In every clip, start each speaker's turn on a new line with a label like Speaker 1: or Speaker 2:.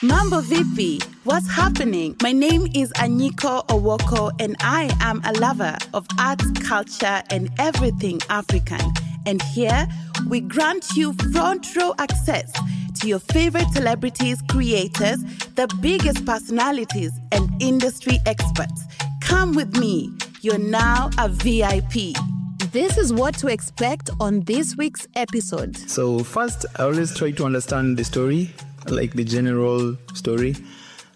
Speaker 1: Mambo Vipi, what's happening? My name is Anyiko Owoko and I am a lover of arts, culture and everything African. And here we grant you front row access to your favorite celebrities, creators, the biggest personalities and industry experts. Come with me, you're now a VIP. This is what to expect on this week's episode.
Speaker 2: So first, I always try to understand the story, like the general story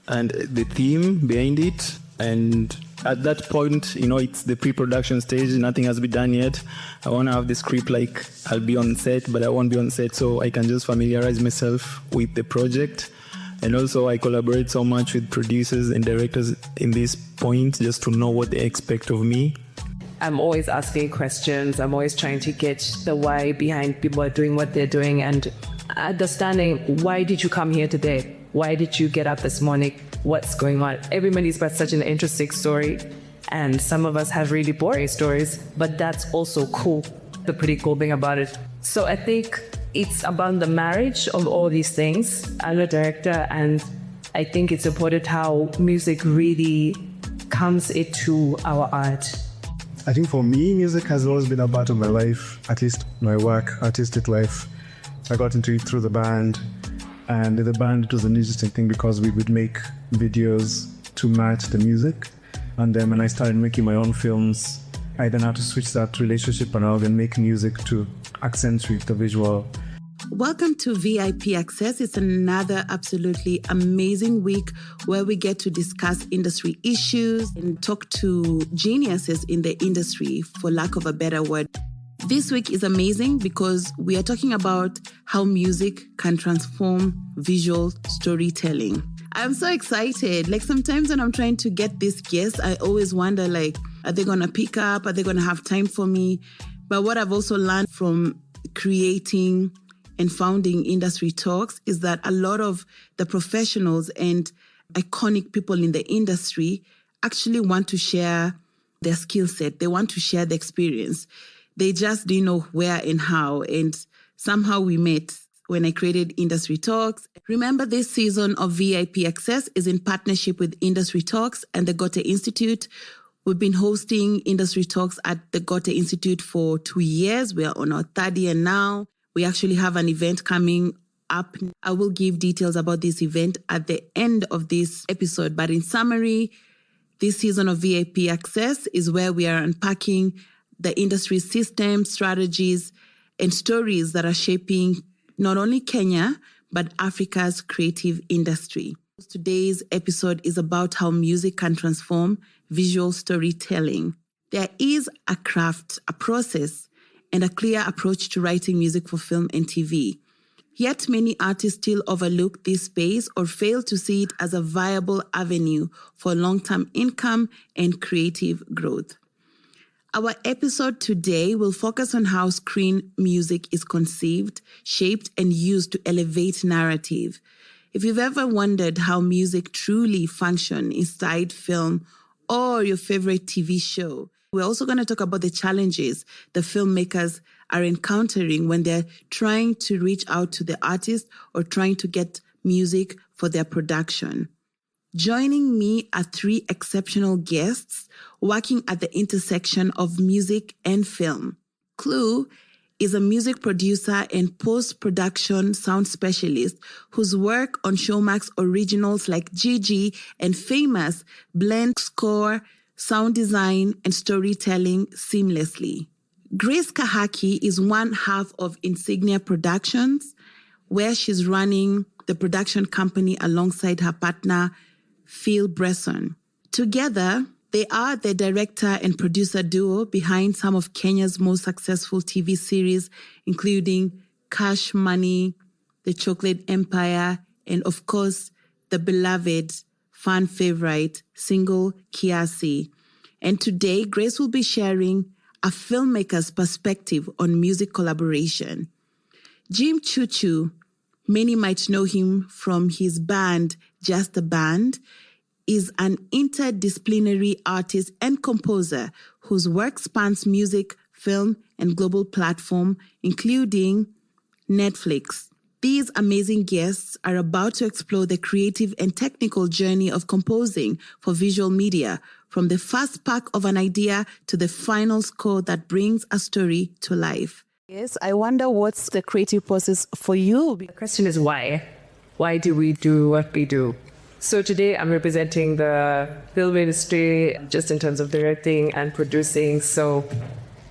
Speaker 2: and the theme behind it. And at that point, it's the pre-production stage. Nothing has been done yet. I want to have the script like I'll be on set, but I won't be on set, so I can just familiarize myself with the project. And also I collaborate so much with producers and directors in this point just to know what they expect of me.
Speaker 3: I'm always asking questions. I'm always trying to get the why behind people are doing what they're doing and understanding, why did you come here today? Why did you get up this morning? What's going on? Everybody's got such an interesting story, and some of us have really boring stories, but that's also cool, the pretty cool thing about it. So I think it's about the marriage of all these things. I'm a director, and I think it's important how music really comes into our art.
Speaker 4: I think for me, music has always been a part of my life, at least my work, artistic life. I got into it through the band, and in the band it was an interesting thing because we would make videos to match the music. And then when I started making my own films, I then had to switch that relationship around and make music to accentuate the visual.
Speaker 1: Welcome to VIP Access. It's another absolutely amazing week where we get to discuss industry issues and talk to geniuses in the industry, for lack of a better word. This week is amazing because we are talking about how music can transform visual storytelling. I'm so excited. Like sometimes when I'm trying to get these guests, I always wonder, are they going to pick up? Are they going to have time for me? But what I've also learned from creating and founding Industry Talks is that a lot of the professionals and iconic people in the industry actually want to share their skill set. They want to share the experience. They just didn't know where and how. And somehow we met when I created Industry Talks. Remember, this season of VIP Access is in partnership with Industry Talks and the Goethe Institute. We've been hosting Industry Talks at the Goethe Institute for 2 years. We are on our third year now. We actually have an event coming up. I will give details about this event at the end of this episode. But in summary, this season of VIP Access is where we are unpacking the industry systems, strategies, and stories that are shaping not only Kenya, but Africa's creative industry. Today's episode is about how music can transform visual storytelling. There is a craft, a process, and a clear approach to writing music for film and TV. Yet many artists still overlook this space or fail to see it as a viable avenue for long-term income and creative growth. Our episode today will focus on how screen music is conceived, shaped, and used to elevate narrative. If you've ever wondered how music truly functions inside film or your favorite TV show, we're also going to talk about the challenges the filmmakers are encountering when they're trying to reach out to the artist or trying to get music for their production. Joining me are three exceptional guests working at the intersection of music and film. Clue is a music producer and post-production sound specialist whose work on Showmax originals like Gigi and Famous blend score, sound design, and storytelling seamlessly. Grace Kahaki is one half of Insignia Productions, where she's running the production company alongside her partner, Phil Bresson. Together, they are the director and producer duo behind some of Kenya's most successful TV series, including Cash Money, The Chocolate Empire, and of course, the beloved fan favorite, Single Kiasi. And today, Grace will be sharing a filmmaker's perspective on music collaboration. Jim Chuchu, many might know him from his band, Just a Band, is an interdisciplinary artist and composer whose work spans music, film, and global platform, including Netflix, These amazing guests are about to explore the creative and technical journey of composing for visual media, from the first spark of an idea to the final score that brings a story to life. Yes, I wonder what's the creative process for you?
Speaker 3: The question is why? Why do we do what we do? So today I'm representing the film industry just in terms of directing and producing. So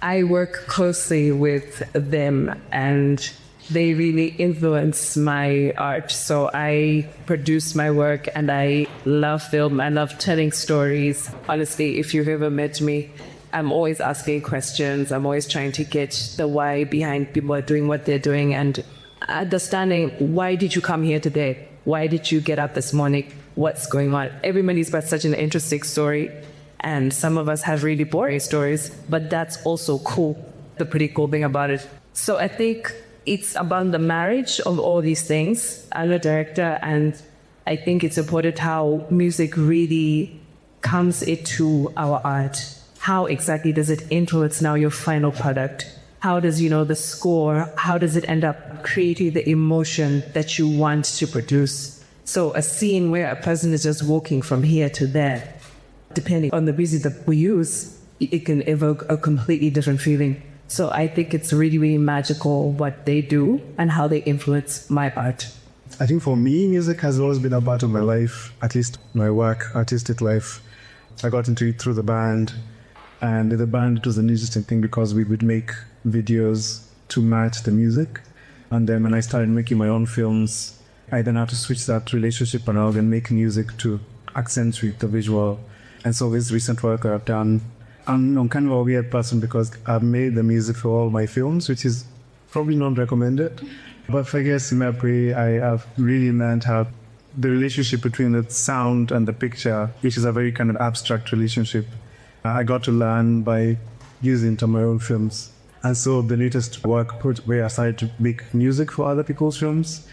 Speaker 3: I work closely with them and they really influence my art. So I produce my work and I love film. I love telling stories. Honestly, if you've ever met me, I'm always asking questions. I'm always trying to get the why behind people doing what they're doing and understanding, why did you come here today? Why did you get up this morning? What's going on? Everybody's got such an interesting story. And some of us have really boring stories, but that's also cool, the pretty cool thing about it. So I think it's about the marriage of all these things. I'm a director, and I think it's important how music really comes into our art. How exactly does it influence now your final product? How does, the score, how does it end up creating the emotion that you want to produce? So a scene where a person is just walking from here to there, depending on the music that we use, it can evoke a completely different feeling. So I think it's really, really magical what they do and how they influence my art.
Speaker 4: I think for me, music has always been a part of my life, at least my work, artistic life. I got into it through the band. And with the band, it was an interesting thing because we would make videos to match the music. And then when I started making my own films, I then had to switch that relationship around and make music to accentuate the visual. And so this recent work I've done, I'm kind of a weird person because I've made the music for all my films, which is probably not recommended. But I guess in my way, I have really learned how the relationship between the sound and the picture, which is a very kind of abstract relationship, I got to learn by using to my own films. And so the latest work where I started to make music for other people's films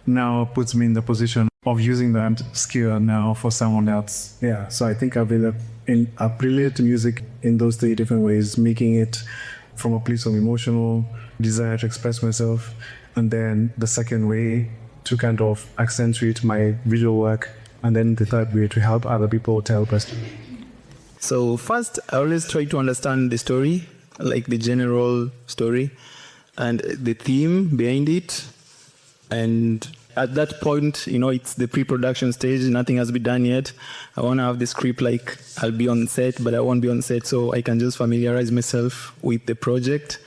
Speaker 4: now puts me in the position of using that skill now for someone else. Yeah, so I think I've related to music in those three different ways, making it from a place of emotional desire to express myself, and then the second way to kind of accentuate my visual work, and then the third way to help other people tell a story.
Speaker 2: So first, I always try to understand the story, like the general story and the theme behind it. And at that point, it's the pre-production stage. Nothing has been done yet. I want to have the script, like I'll be on set, but I won't be on set, so I can just familiarize myself with the project.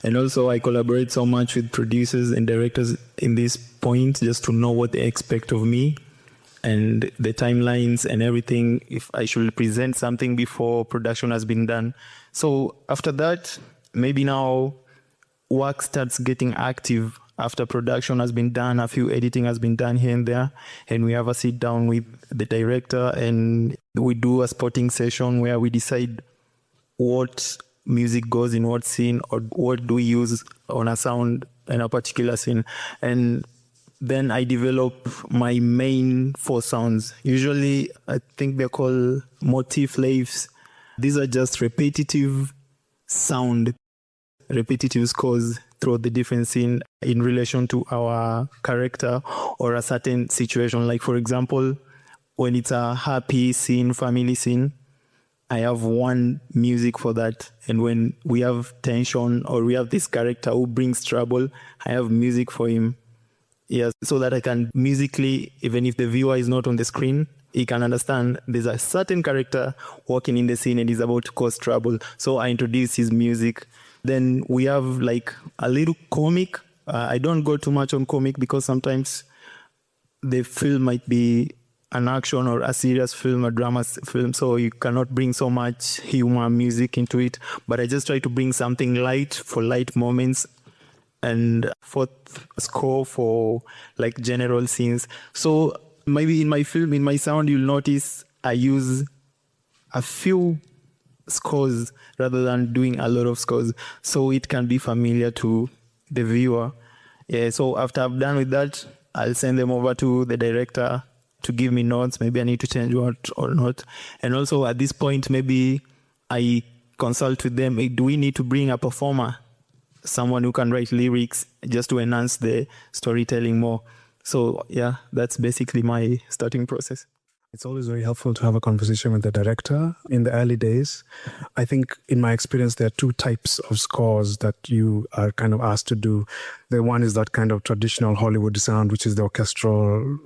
Speaker 2: And also I collaborate so much with producers and directors in this point just to know what they expect of me and the timelines and everything, if I should present something before production has been done. So after that, maybe now work starts getting active after production has been done, a few editing has been done here and there, and we have a sit down with the director and we do a spotting session where we decide what music goes in what scene or what do we use on a sound in a particular scene. And then I develop my main 4 sounds. Usually, I think they're called motif waves. These are just repetitive sound, repetitive scores throughout the different scene in relation to our character or a certain situation. Like, for example, when it's a happy scene, family scene, I have one music for that. And when we have tension or we have this character who brings trouble, I have music for him. Yes, so that I can musically, even if the viewer is not on the screen, he can understand there's a certain character walking in the scene and he's about to cause trouble. So I introduce his music. Then we have like a little comic. I don't go too much on comic because sometimes the film might be an action or a serious film, a drama film, so you cannot bring so much humor music into it. But I just try to bring something light for light moments and for score for like general scenes. So maybe in my film, in my sound, you'll notice I use a few scores rather than doing a lot of scores, so it can be familiar to the viewer. Yeah, so after I've done with that, I'll send them over to the director to give me notes. Maybe I need to change what or not. And also at this point, maybe I consult with them. Do we need to bring a performer someone who can write lyrics just to enhance the storytelling more. So yeah, that's basically my starting process.
Speaker 4: It's always very helpful to have a conversation with the director in the early days. I think in my experience, there are two types of scores that you are kind of asked to do. The one is that kind of traditional Hollywood sound, which is the orchestral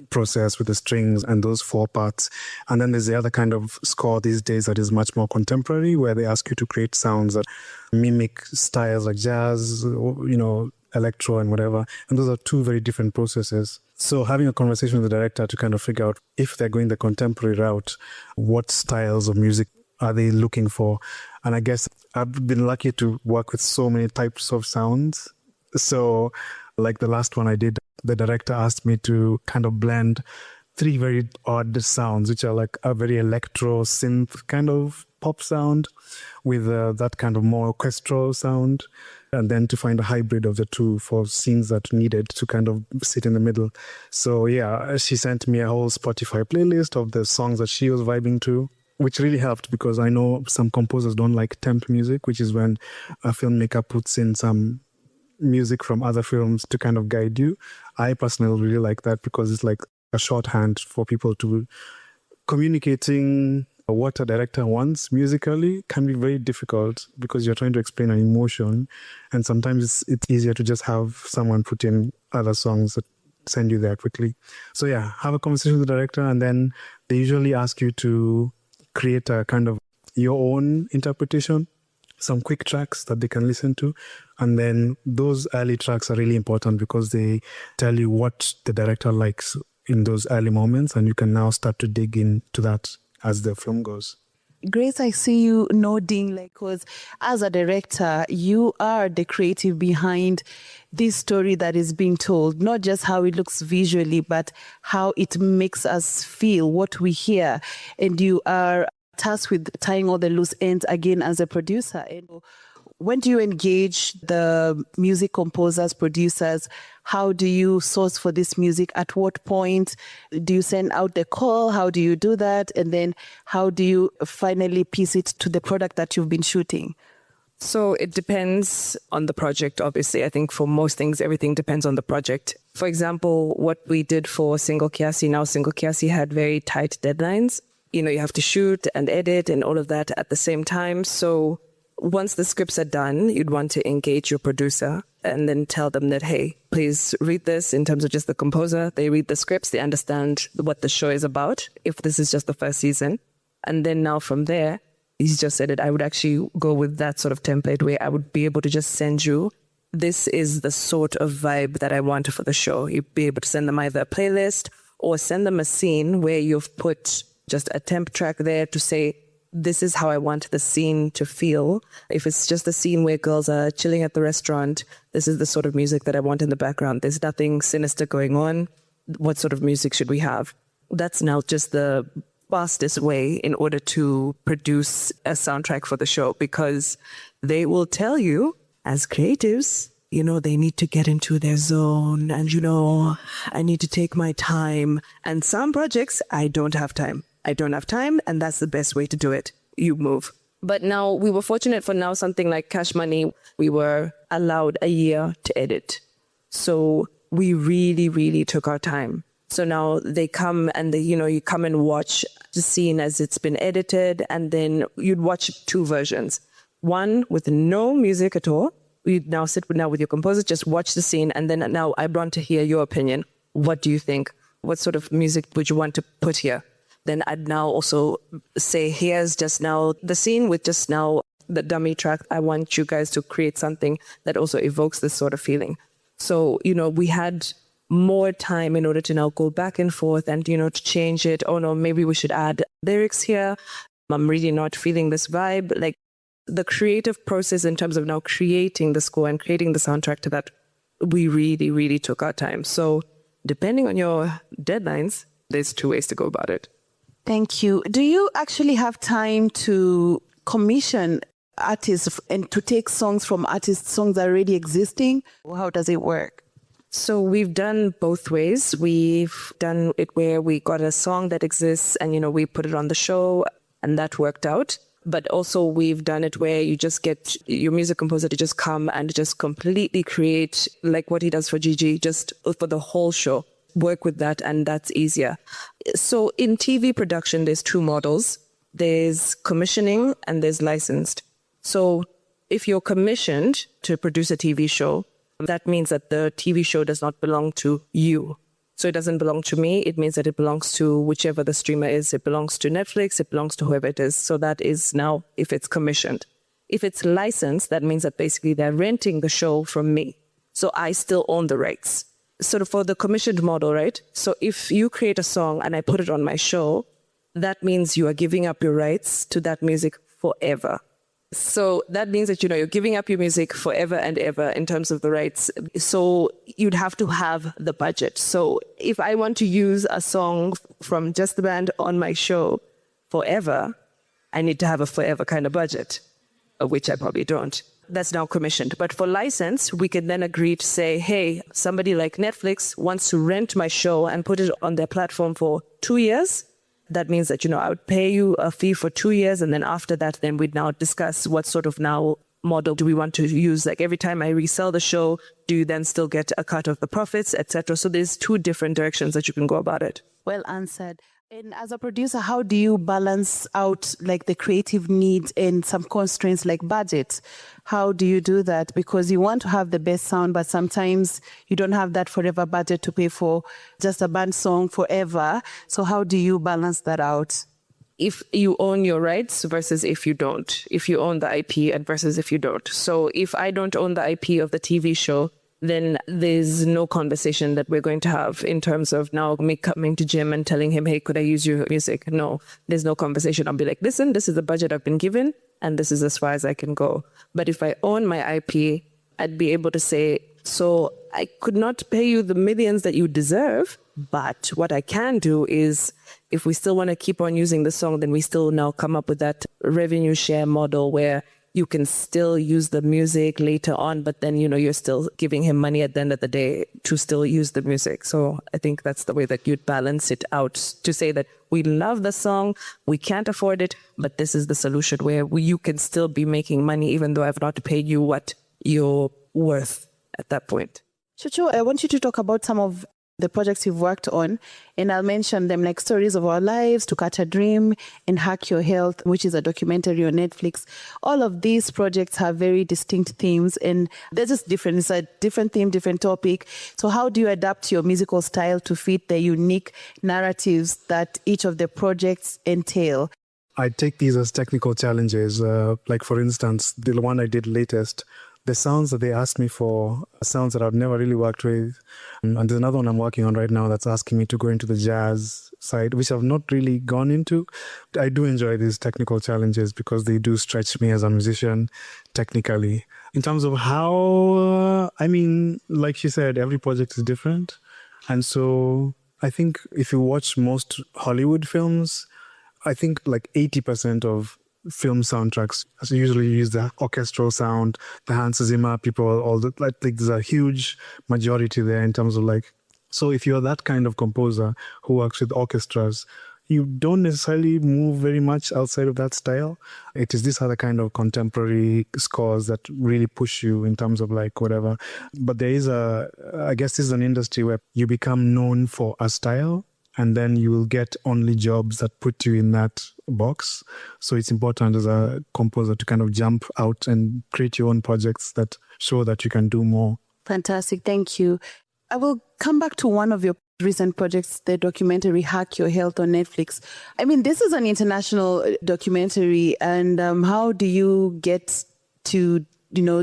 Speaker 4: process with the strings and those 4 parts. And then there's the other kind of score these days that is much more contemporary, where they ask you to create sounds that mimic styles like jazz, electro and whatever. And those are two very different processes. So having a conversation with the director to kind of figure out if they're going the contemporary route, what styles of music are they looking for? And I guess I've been lucky to work with so many types of sounds. So like the last one I did, the director asked me to kind of blend 3 very odd sounds, which are like a very electro synth kind of pop sound with that kind of more orchestral sound, and then to find a hybrid of the two for scenes that needed to kind of sit in the middle. So yeah, she sent me a whole Spotify playlist of the songs that she was vibing to, which really helped because I know some composers don't like temp music, which is when a filmmaker puts in some music from other films to kind of guide you. I personally really like that because it's like a shorthand for people to communicating what a director wants musically can be very difficult because you're trying to explain an emotion, and sometimes it's easier to just have someone put in other songs that send you there quickly. So yeah, have a conversation with the director, and then they usually ask you to create a kind of your own interpretation, some quick tracks that they can listen to. And then those early tracks are really important because they tell you what the director likes in those early moments, and you can now start to dig into that as the film goes.
Speaker 1: Grace, I see you nodding, because as a director, you are the creative behind this story that is being told, not just how it looks visually, but how it makes us feel, what we hear. And you are tasked with tying all the loose ends again as a producer. And when do you engage the music composers, producers? How do you source for this music? At what point do you send out the call? How do you do that? And then how do you finally piece it to the product that you've been shooting?
Speaker 3: So it depends on the project, obviously. I think for most things, everything depends on the project. For example, what we did for Single Kiasi, now Single Kiasi had very tight deadlines. You have to shoot and edit and all of that at the same time. So once the scripts are done, you'd want to engage your producer and then tell them that, hey, please read this in terms of just the composer. They read the scripts, they understand what the show is about, if this is just the first season. And then now from there, he's just said it, I would actually go with that sort of template where I would be able to just send you, this is the sort of vibe that I want for the show. You'd be able to send them either a playlist or send them a scene where you've put just a temp track there to say, this is how I want the scene to feel. If it's just a scene where girls are chilling at the restaurant, this is the sort of music that I want in the background. There's nothing sinister going on. What sort of music should we have? That's now just the fastest way in order to produce a soundtrack for the show, because they will tell you as creatives, they need to get into their zone and, I need to take my time. And some projects, I don't have time. And that's the best way to do it. You move. But now we were fortunate for now something like Cash Money, we were allowed a year to edit. So we really, really took our time. So now they come and you come and watch the scene as it's been edited, and then you'd watch 2 versions. One with no music at all. You'd now sit with your composer, just watch the scene, and then now I want to hear your opinion. What do you think? What sort of music would you want to put here? Then I'd now also say, here's just now the scene with just now the dummy track. I want you guys to create something that also evokes this sort of feeling. So, we had more time in order to now go back and forth and, to change it. Oh no, maybe we should add lyrics here. I'm really not feeling this vibe. Like the creative process in terms of now creating the score and creating the soundtrack to that, we really, really took our time. So depending on your deadlines, there's 2 ways to go about it.
Speaker 1: Thank you. Do you actually have time to commission artists and to take songs from artists, songs that are already existing? How does it work?
Speaker 3: So we've done both ways. We've done it where we got a song that exists and, we put it on the show, and that worked out. But also we've done it where you just get your music composer to just come and just completely create like what he does for Gigi, just for the whole show. Work with that, and that's easier. So in TV production, there's two models. There's commissioning and there's licensed. So if you're commissioned to produce a TV show, that means that the TV show does not belong to you. So it doesn't belong to me. It means that it belongs to whichever the streamer is. It belongs to Netflix. It belongs to whoever it is. So that is now if it's commissioned. If it's licensed, that means that basically they're renting the show from me. So I still own the rights. So for the commissioned model, right? So if you create a song and I put it on my show, that means you are giving up your rights to that music forever. So that means that, you're giving up your music forever and ever in terms of the rights. So you'd have to have the budget. So if I want to use a song from Just the Band on my show forever, I need to have a forever kind of budget, which I probably don't. That's now commissioned. But for license, we can then agree to say, hey, somebody like Netflix wants to rent my show and put it on their platform for 2 years. That means that, I would pay you a fee for 2 years. And then after that, then we'd now discuss what sort of now model do we want to use. Like every time I resell the show, do you then still get a cut of the profits, etc.? So there's two different directions that you can go about it.
Speaker 1: Well answered. And as a producer, how do you balance out like the creative needs and some constraints like budget? How do you do that? Because you want to have the best sound, but sometimes you don't have that forever budget to pay for just a band song forever. So how do you balance that out?
Speaker 3: If you own your rights versus if you don't. If you own the IP and versus if you don't. So if I don't own the IP of the TV show, then there's no conversation that we're going to have in terms of now me coming to Jim and telling him, hey, could I use your music? No, there's no conversation. I'll be like, listen, this is the budget I've been given and this is as far as I can go. But if I own my IP, I'd be able to say, so I could not pay you the millions that you deserve, but what I can do is if we still want to keep on using the song, then we still now come up with that revenue share model where you can still use the music later on, but then, you're still giving him money at the end of the day to still use the music. So I think that's the way that you'd balance it out, to say that we love the song, we can't afford it, but this is the solution where you can still be making money even though I've not paid you what you're worth at that point.
Speaker 1: Chuchu, I want you to talk about some of the projects you've worked on, and I'll mention them, like Stories of Our Lives, To Catch a Dream, and Hack Your Health, which is a documentary on Netflix. All of these projects have very distinct themes, and they're just different. It's a different theme, different topic. So how do you adapt your musical style to fit the unique narratives that each of the projects entail?
Speaker 4: I take these as technical challenges. Like, for instance, the one I did latest, the sounds that they asked me for are sounds that I've never really worked with. And there's another one I'm working on right now that's asking me to go into the jazz side, which I've not really gone into. I do enjoy these technical challenges because they do stretch me as a musician technically. In terms of how, like she said, every project is different. And so I think if you watch most Hollywood films, I think like 80% of film soundtracks usually use the orchestral sound, the Hans Zimmer people, all that. Like there's a huge majority there in terms of like, so if you're that kind of composer who works with orchestras, you don't necessarily move very much outside of that style. It is these other kind of contemporary scores that really push you in terms of like whatever. But there is I guess this is an industry where you become known for a style, and then you will get only jobs that put you in that box. So it's important as a composer to kind of jump out and create your own projects that show that you can do more.
Speaker 1: Fantastic. Thank you. I will come back to one of your recent projects, the documentary Hack Your Health on Netflix. This is an international documentary. And how do you get to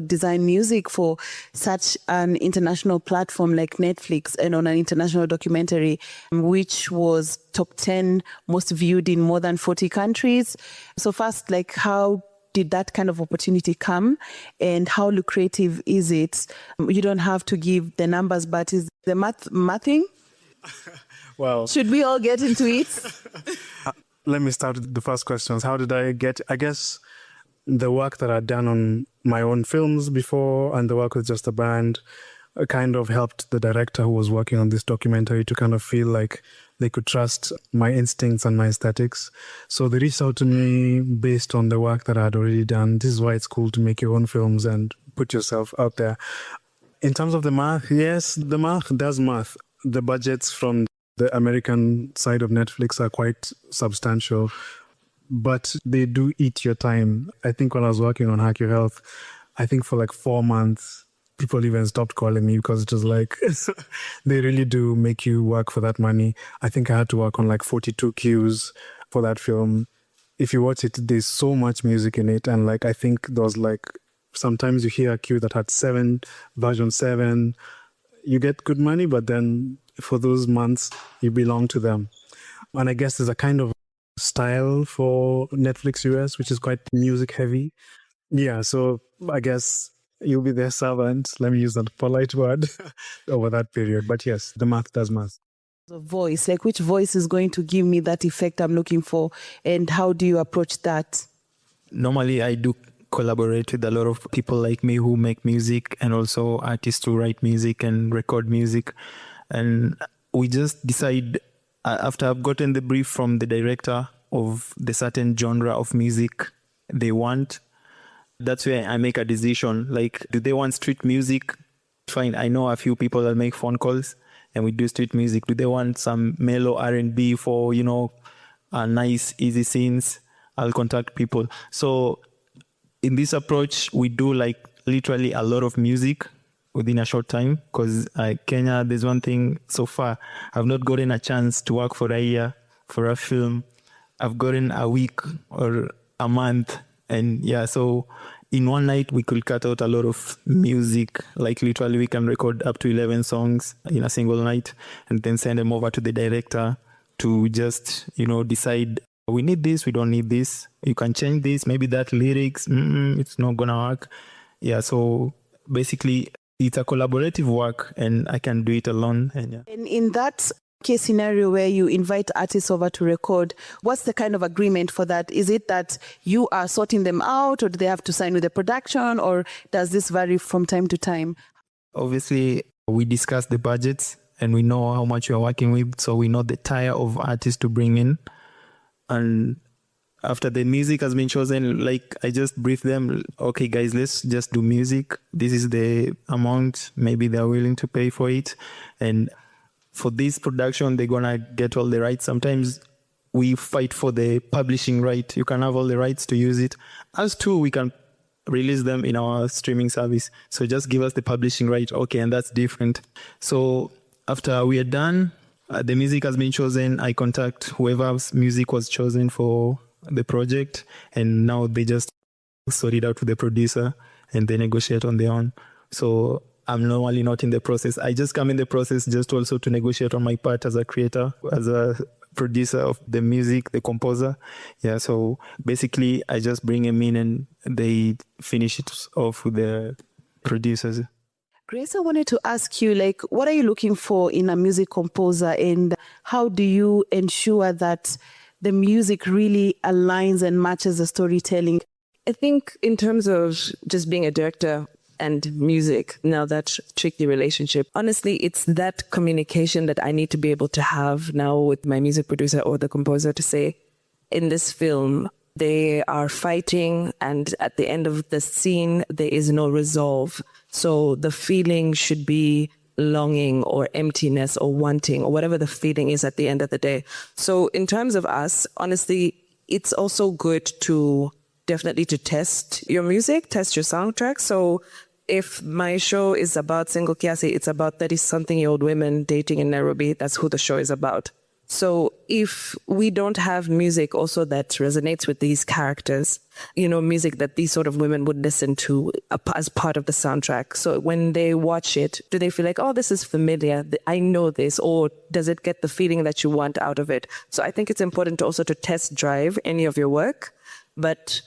Speaker 1: design music for such an international platform like Netflix and on an international documentary, which was top 10 most viewed in more than 40 countries? So first, like, how did that kind of opportunity come and how lucrative is it? You don't have to give the numbers, but is the mathing?
Speaker 4: Well,
Speaker 1: should we all get into it?
Speaker 4: Let me start with the first questions. How did I get, I guess, the work that I'd done on my own films before and the work with Just a Band kind of helped the director who was working on this documentary to kind of feel like they could trust my instincts and my aesthetics. So they reached out to me based on the work that I had already done. This is why it's cool to make your own films and put yourself out there. In terms of the math, yes, the math does math. The budgets from the American side of Netflix are quite substantial, but they do eat your time. I think when I was working on Hack Your Health, I think for like 4 months, people even stopped calling me because it was like, they really do make you work for that money. I think I had to work on like 42 cues for that film. If you watch it, there's so much music in it. And like, I think there was like, sometimes you hear a cue that had version 7. You get good money, but then for those months, you belong to them. And I guess there's a kind of style for Netflix US, which is quite music heavy. Yeah, so I guess you'll be their servant, let me use that polite word, over that period. But yes, the math does math.
Speaker 1: The voice, like which voice is going to give me that effect I'm looking for, and how do you approach that?
Speaker 2: Normally, I do collaborate with a lot of people like me who make music, and also artists who write music and record music. And we just decide, after I've gotten the brief from the director of the certain genre of music they want, that's where I make a decision. Like, do they want street music? Fine, I know a few people that make phone calls and we do street music. Do they want some mellow R&B for, nice, easy scenes? I'll contact people. So in this approach, we do like literally a lot of music within a short time, because Kenya, there's one thing so far, I've not gotten a chance to work for a year for a film. I've gotten a week or a month. And yeah, so in one night, we could cut out a lot of music. Like literally, we can record up to 11 songs in a single night and then send them over to the director to just, decide, we need this, we don't need this. You can change this, maybe that lyrics, it's not going to work. Yeah, so basically, it's a collaborative work and I can do it alone. And
Speaker 1: in that case scenario where you invite artists over to record, what's the kind of agreement for that? Is it that you are sorting them out, or do they have to sign with the production, or does this vary from time to time?
Speaker 2: Obviously, we discuss the budgets and we know how much we are working with, so we know the tier of artists to bring in. And after the music has been chosen, like I just brief them, okay guys, let's just do music. This is the amount maybe they're willing to pay for it. And for this production, they're going to get all the rights. Sometimes we fight for the publishing right. You can have all the rights to use it. Us too, we can release them in our streaming service. So just give us the publishing right. Okay, and that's different. So after we are done, the music has been chosen. I contact whoever's music was chosen for the project. And now they just sort it out with the producer and they negotiate on their own. So I'm normally not in the process. I just come in the process just also to negotiate on my part as a creator, as a producer of the music, the composer. Yeah, so basically I just bring them in and they finish it off with the producers.
Speaker 1: Grace, I wanted to ask you, like, what are you looking for in a music composer, and how do you ensure that the music really aligns and matches the storytelling?
Speaker 3: I think in terms of just being a director and music, now that tricky relationship, honestly, it's that communication that I need to be able to have now with my music producer or the composer to say, in this film, they are fighting and at the end of the scene, there is no resolve. So the feeling should be longing or emptiness or wanting or whatever the feeling is at the end of the day. So in terms of us, honestly, it's also good to definitely to test your music, test your soundtrack. So if my show is about single kiasi, it's about 30-something-year-old women dating in Nairobi. That's who the show is about. So if we don't have music also that resonates with these characters, music that these sort of women would listen to as part of the soundtrack. So when they watch it, do they feel like, oh, this is familiar, I know this, or does it get the feeling that you want out of it? So I think it's important also to test drive any of your work. But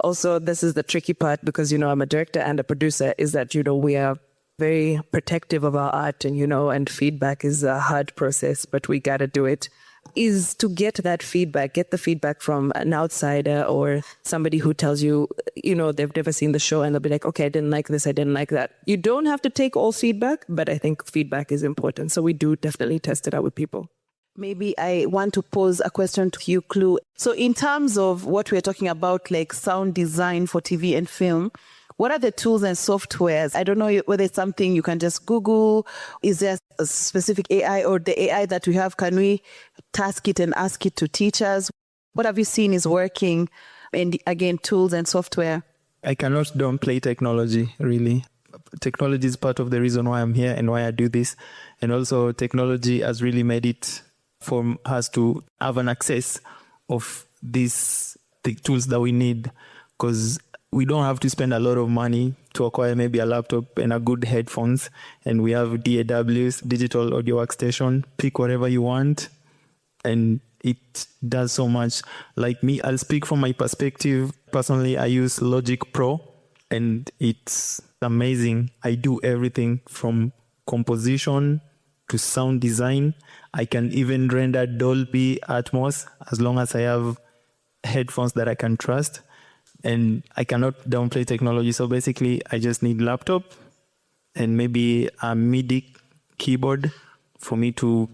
Speaker 3: also, this is the tricky part because, I'm a director and a producer, is that, we are very protective of our art and, and feedback is a hard process, but we got to do it. is to get that feedback, get the feedback from an outsider or somebody who tells you, they've never seen the show and they'll be like, okay, I didn't like this, I didn't like that. You don't have to take all feedback, but I think feedback is important. So we do definitely test it out with people.
Speaker 1: Maybe I want to pose a question to you, Clue. So in terms of what we're talking about, like sound design for TV and film, what are the tools and softwares? I don't know whether it's something you can just Google. Is there a specific AI, or the AI that we have, can we task it and ask it to teach us? What have you seen is working? And again, tools and software.
Speaker 2: I cannot downplay technology, really. Technology is part of the reason why I'm here and why I do this. And also technology has really made it for us to have an access of these tools that we need, because we don't have to spend a lot of money to acquire maybe a laptop and a good headphones. And we have DAWs, digital audio workstation, pick whatever you want. And it does so much. Like me, I'll speak from my perspective. Personally, I use Logic Pro and it's amazing. I do everything from composition to sound design. I can even render Dolby Atmos as long as I have headphones that I can trust. And I cannot downplay technology. So basically, I just need laptop and maybe a MIDI keyboard for me to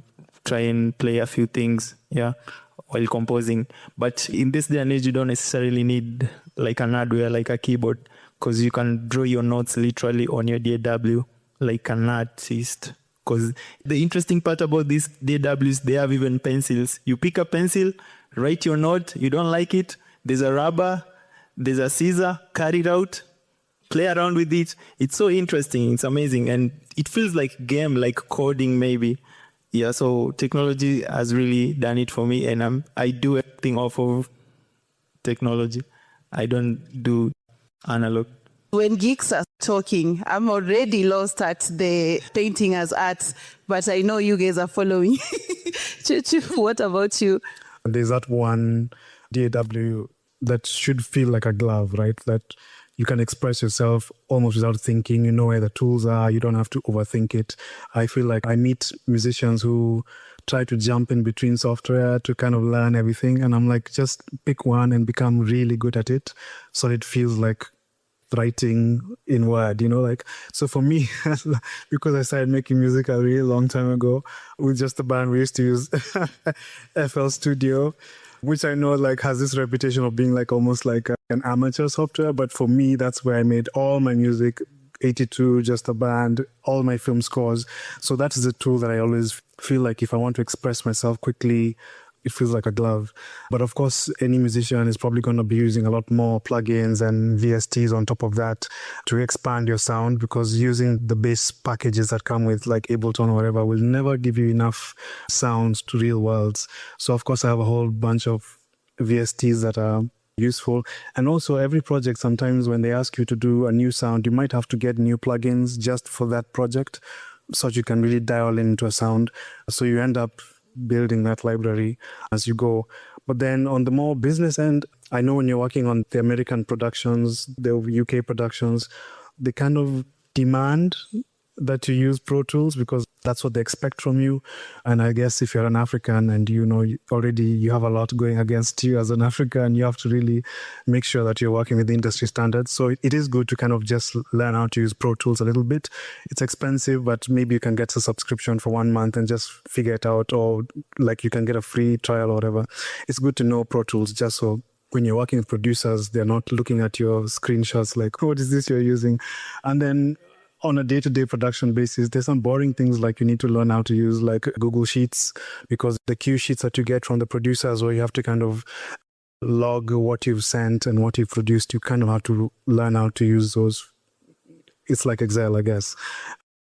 Speaker 2: try and play a few things, while composing. But in this day and age, you don't necessarily need like an hardware, like a keyboard, because you can draw your notes literally on your DAW like an artist. Because the interesting part about these DAWs, they have even pencils. You pick a pencil, write your note, you don't like it, there's a rubber, there's a scissor, cut it out, play around with it. It's so interesting. It's amazing. And it feels like game, like coding maybe. Yeah, so technology has really done it for me. And I do everything off of technology. I don't do analog.
Speaker 1: When geeks are talking, I'm already lost at the painting as art, but I know you guys are following. Chuchu, what about you?
Speaker 4: There's that one DAW that should feel like a glove, right? That you can express yourself almost without thinking. You know where the tools are. You don't have to overthink it. I feel like I meet musicians who try to jump in between software to kind of learn everything. And I'm like, just pick one and become really good at it. So it feels like writing in Word, So for me, because I started making music a really long time ago with just a band, we used to use FL Studio, which I know has this reputation of being almost like an amateur software. But for me, that's where I made all my music, 82, just a band, all my film scores. So that is a tool that I always feel like if I want to express myself quickly, it feels like a glove. But of course, any musician is probably going to be using a lot more plugins and VSTs on top of that to expand your sound, because using the base packages that come with Ableton or whatever will never give you enough sounds to real worlds. So of course, I have a whole bunch of VSTs that are useful. And also every project, sometimes when they ask you to do a new sound, you might have to get new plugins just for that project so that you can really dial into a sound. So you end up building that library as you go. But then on the more business end, I know when you're working on the American productions, the UK productions, they kind of demand that you use Pro Tools because that's what they expect from you. And I guess if you're an African and already you have a lot going against you as an African, you have to really make sure that you're working with the industry standards. So it is good to kind of just learn how to use Pro Tools a little bit. It's expensive, but maybe you can get a subscription for 1 month and just figure it out, or you can get a free trial or whatever. It's good to know Pro Tools just so when you're working with producers, they're not looking at your screenshots what is this you're using? And then on a day-to-day production basis, there's some boring things you need to learn how to use Google Sheets, because the cue sheets that you get from the producers where you have to kind of log what you've sent and what you've produced, you kind of have to learn how to use those. It's like Excel, I guess.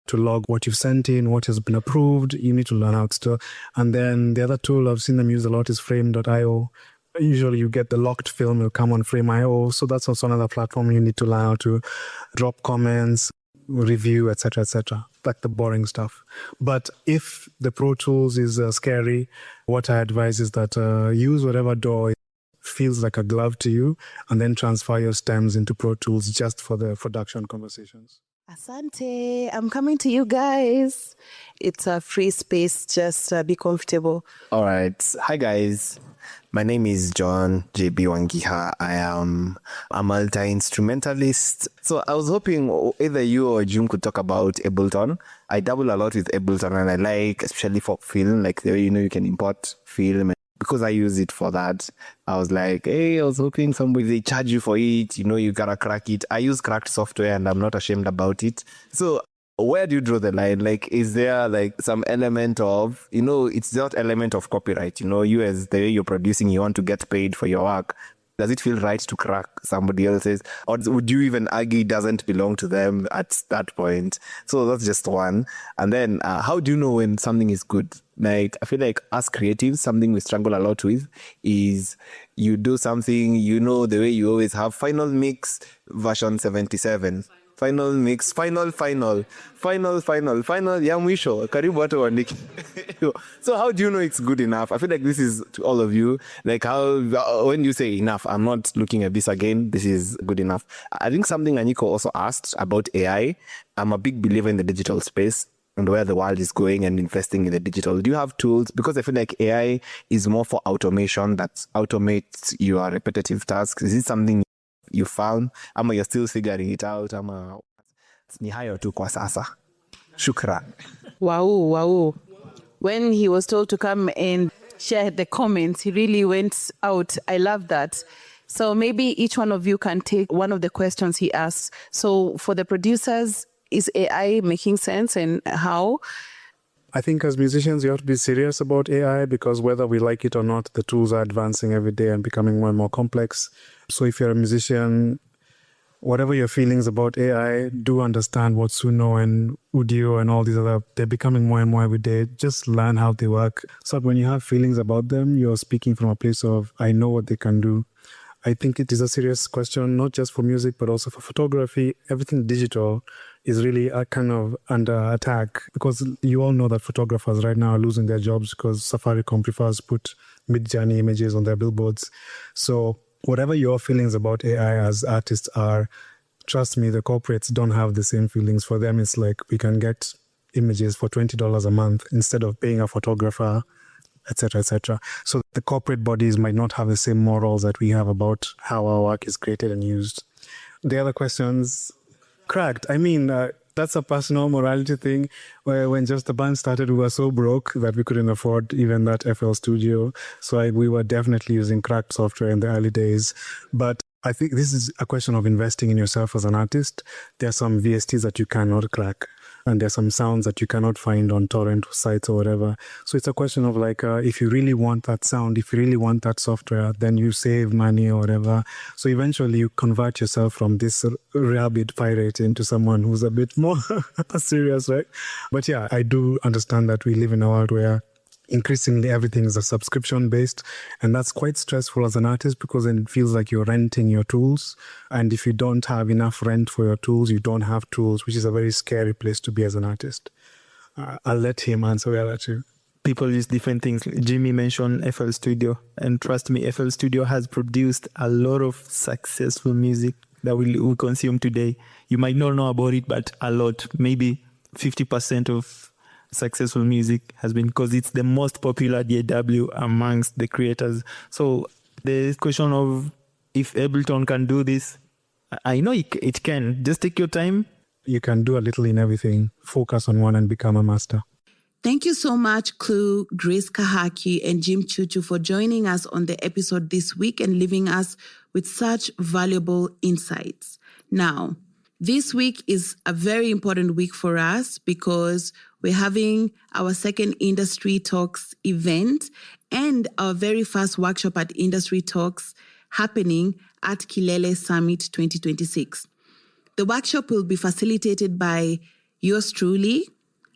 Speaker 4: To log what you've sent in, what has been approved, you need to learn how to. And then the other tool I've seen them use a lot is frame.io. Usually you get the locked film, will come on Frame.io. So that's also another platform you need to learn how to drop comments, review, etc., like the boring stuff. But if the Pro Tools is scary, what I advise is that use whatever DAW feels like a glove to you, and then transfer your stems into Pro Tools just for the production conversations.
Speaker 1: Asante, I'm coming to you guys. It's a free space, just be comfortable.
Speaker 5: All right. Hi, guys. My name is John JB Wangiha. I am a multi-instrumentalist. So I was hoping either you or Jim could talk about Ableton. I dabble a lot with Ableton and I like, especially for film, like the way, you can import film. Because I use it for that, I was like, hey, I was hoping they charge you for it. You gotta crack it. I use cracked software and I'm not ashamed about it. So where do you draw the line? Like, is there like some element of, it's not element of copyright, you as the way you're producing, you want to get paid for your work. Does it feel right to crack somebody else's? Or would you even argue it doesn't belong to them at that point? So that's just one. And then how do you know when something is good? Like, I feel like as creatives, something we struggle a lot with is you do something, the way you always have final mix version 77. Final mix, final, ya mwisho, karibu watu waandike. So how do you know it's good enough? I feel like this is to all of you. Like how, when you say enough, I'm not looking at this again, this is good enough. I think something Anyiko also asked about AI. I'm a big believer in the digital space and where the world is going and investing in the digital. Do you have tools? Because I feel like AI is more for automation that automates your repetitive tasks. Is it something you found? Ama you're still figuring it out? Ama ni hayo tu kwa sasa. Shukran.
Speaker 1: Wow. When he was told to come and share the comments, he really went out. I love that. So maybe each one of you can take one of the questions he asked. So for the producers, is AI making sense and how?
Speaker 4: I think as musicians, you have to be serious about AI because whether we like it or not, the tools are advancing every day and becoming more and more complex. So if you're a musician, whatever your feelings about AI, do understand what Suno and Udio and all these other, they're becoming more and more every day. Just learn how they work. So when you have feelings about them, you're speaking from a place of, I know what they can do. I think it is a serious question, not just for music, but also for photography. Everything digital is really kind of under attack because you all know that photographers right now are losing their jobs because Safaricom prefers to put mid-journey images on their billboards. So whatever your feelings about AI as artists are, trust me, the corporates don't have the same feelings. For them, it's like we can get images for $20 a month instead of paying a photographer, etc., etc. So the corporate bodies might not have the same morals that we have about how our work is created and used. The other questions, cracked. I mean, that's a personal morality thing where when just the band started, we were so broke that we couldn't afford even that FL Studio. So we were definitely using cracked software in the early days. But I think this is a question of investing in yourself as an artist. There are some VSTs that you cannot crack. And there's some sounds that you cannot find on torrent sites or whatever. So it's a question of like, if you really want that sound, if you really want that software, then you save money or whatever. So eventually you convert yourself from this rabid pirate into someone who's a bit more serious, right? But yeah, I do understand that we live in a world where increasingly everything is a subscription based, and that's quite stressful as an artist because then it feels like you're renting your tools, and if you don't have enough rent for your tools, you don't have tools, which is a very scary place to be as an artist. I'll let him answer the other two.
Speaker 2: People use different things. Jimmy mentioned FL Studio, and trust me, FL Studio has produced a lot of successful music that we consume today. You might not know about it, but a lot, maybe 50% of successful music has been because it's the most popular DAW amongst the creators. So the question of if Ableton can do this, I know it can. Just take your time.
Speaker 4: You can do a little in everything. Focus on one and become a master.
Speaker 1: Thank you so much, Clue, Grace Kahaki, and Jim Chuchu for joining us on the episode this week and leaving us with such valuable insights. Now, this week is a very important week for us because we're having our second Industry Talks event and our very first workshop at Industry Talks happening at Kilele Summit 2026. The workshop will be facilitated by yours truly,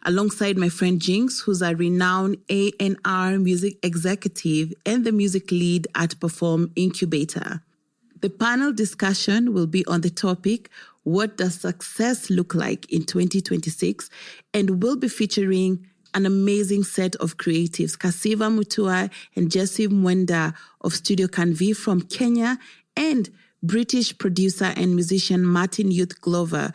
Speaker 1: alongside my friend Jinx, who's a renowned A&R music executive and the music lead at Perform Incubator. The panel discussion will be on the topic, what does success look like in 2026? And we'll be featuring an amazing set of creatives, Kasiva Mutua and Jesse Mwenda of Studio Canvi from Kenya, and British producer and musician Martin Youth Glover.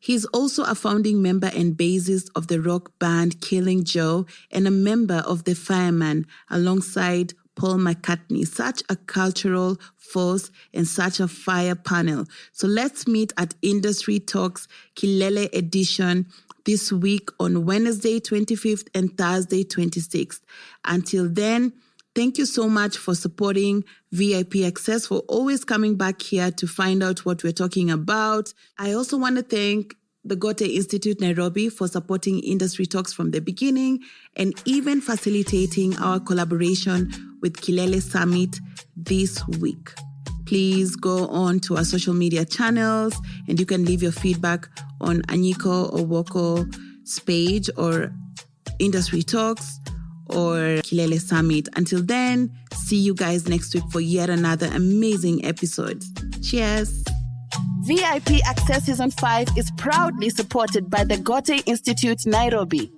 Speaker 1: He's also a founding member and bassist of the rock band Killing Joe and a member of the Fireman alongside Paul McCartney. Such a cultural force and such a fire panel. So let's meet at Industry Talks Kilele edition this week on Wednesday 25th and Thursday 26th. Until then, thank you so much for supporting VIP Access, for always coming back here to find out what we're talking about. I also want to thank the Gote Institute Nairobi for supporting Industry Talks from the beginning and even facilitating our collaboration with Kilele Summit this week. Please go on to our social media channels and you can leave your feedback on Anyiko or Owoko's page or Industry Talks or Kilele Summit. Until then, see you guys next week for yet another amazing episode. Cheers! VIP Access Season 5 is proudly supported by the Gote Institute Nairobi.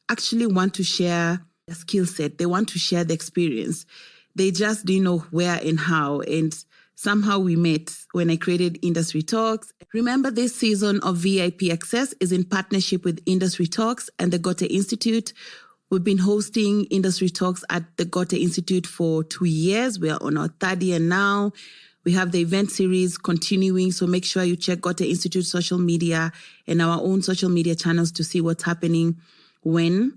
Speaker 1: actually want to share their skill set. They want to share the experience. They just didn't know where and how. And somehow we met when I created Industry Talks. Remember, this season of VIP Access is in partnership with Industry Talks and the Goethe Institute. We've been hosting Industry Talks at the Goethe Institute for 2 years. We are on our third year now. We have the event series continuing, so make sure you check Goethe Institute social media and our own social media channels to see what's happening when.